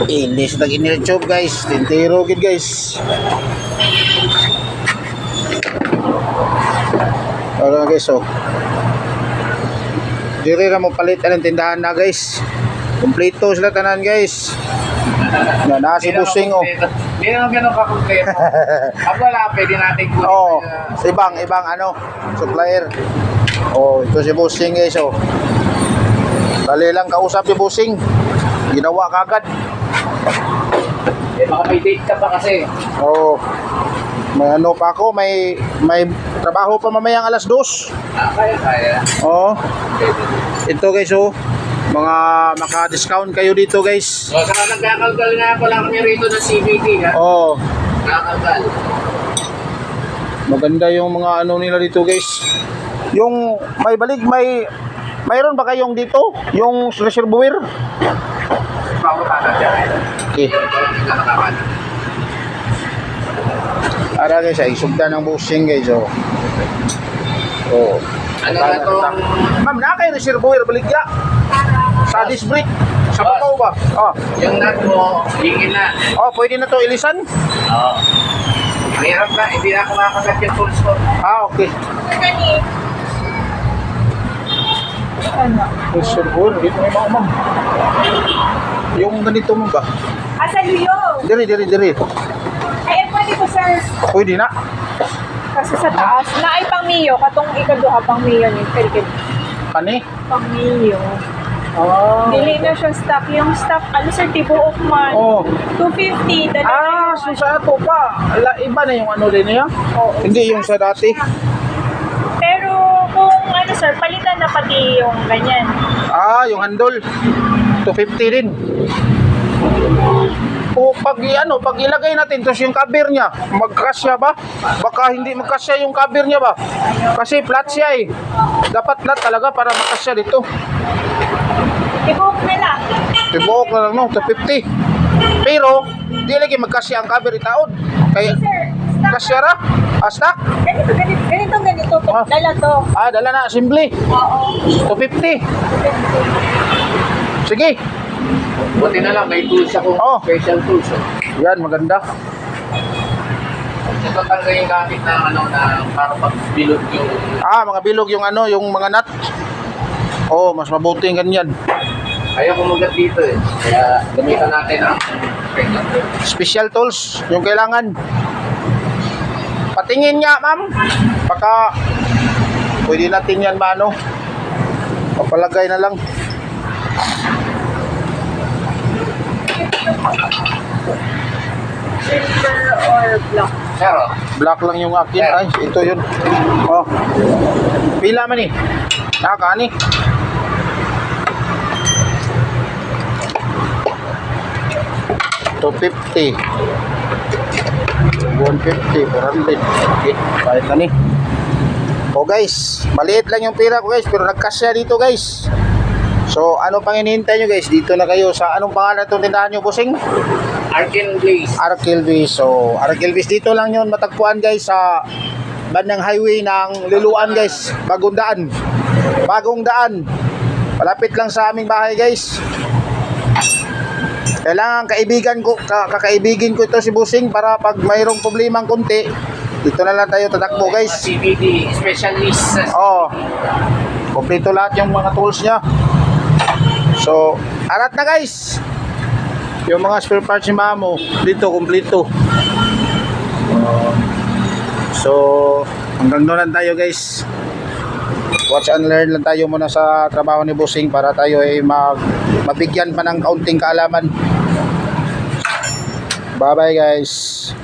Hindi sa tag-inirchob guys. Tintiro gid guys. Ano guys oh. Diri na mo palit ang tindahan na guys. Kompleto sila tanan guys. Na nasi busing oh. Hindi naman ganun kakumpleto. Pag wala, pwede natin kunin. Oh, ibang ano, supplier. Oh, ito si busing guys oh. Dali lang kausap si busing. Ginawa kagad. Eh, baka may date ka pa kasi. Oh. May ano pa ako, may trabaho pa mamayang alas 2. Kaya. Oh. Ito guys oh. Mga maka-discount kayo dito guys. So, saka nagkakalgal nga pala kami rito ng CBT ha. Oh. Nakakalgal. Maganda yung mga ano nila dito guys. Yung may balik, mayroon ba kayong dito? Yung reservoir? Bago pa dyan. Okay. Ara guys, ay sugda ng busing guys oh. Oh. Ano na to? Ma'am, na kayo reservoir baligya. Sa disc brake. Sa babaw ba? Oh. Yung nut mo, hingin na. Oh, pwede na to ilisan? Oo. Mahirap na, hindi na ako makakagat yung tools ko. Ah, okay. Reservoir, dito may mga ma'am. Yung ganito mo ba? Asa Luyo? Diri. Ay, pwede ko, sir. Pwede na. Kasi sa taas, na ay pang Mio. Katong ikaduha pang Mio ni Pwede Kani? pang Mio. Oh. Dili na siya stock. Yung stock, ano sir, tibuok man. Oh. 250. Ah, so sa ato pa. Iba na yung ano din niya? Oo. Hindi yung sa dati. Pero kung ano sir, palitan na pati yung ganyan. Ah, yung handle. 250 din. O pag ilagay natin tapos yung cover niya, magkasya ba? Baka hindi magkasya yung cover niya ba? Kasi flat siya eh. Dapat flat talaga para makasya dito. Tibuok na lang. Tibuok na lang no, 250. Pero di lagi magkasya ang cover itaod. Kaya Sir, stock. kasya ra. Stock. Ganito. Ah. Dala to. Ah, dala na assembly. Oo. 250. Sige. Buti na lang, may tools ako. Oh. Special tools. Yan, maganda. Ito talaga yung gamit na ano na para pag-bilog yung... Ah, mga bilog yung ano, yung mga nut. Oh, mas mabuti yung ganyan. Ayaw kumugat dito eh. Kaya gamitan natin ang Special tools, yung kailangan. Patingin niya, ma'am. Baka pwede natin yan maano. Papalagay na lang. Silver or black? Pero, Black lang yung akin. Ay, ito yun. Oh. Pila man eh. Nakakani. $250. 150. 400. Okay. Bayad na ni. Oh guys, maliit lang yung pira ko guys, pero nagkasya dito guys. So, ano pang hinihintay nyo guys? Dito na kayo sa anong pangalan itong tindahan nyo, bossing? Arkin Blaze. Arkilvis. So, Arkilvis dito lang yun matagpuan guys sa bandang highway ng Liluan guys. Bagong daan. Malapit lang sa aming bahay guys. Kailangan kakaibigin ko ito si Busing para pag mayroong problemang konti, dito na lang tayo tatakbo guys. CBD, specialist. Oh. Kompleto lahat yung mga tools niya. So, arat na guys. Yung mga spare parts ni Mamo dito kompleto. So, hanggang doon lang tayo guys. Watch and learn lang tayo muna sa trabaho ni Busing para tayo ay mabigyan pa ng kaunting kaalaman. Bye bye guys.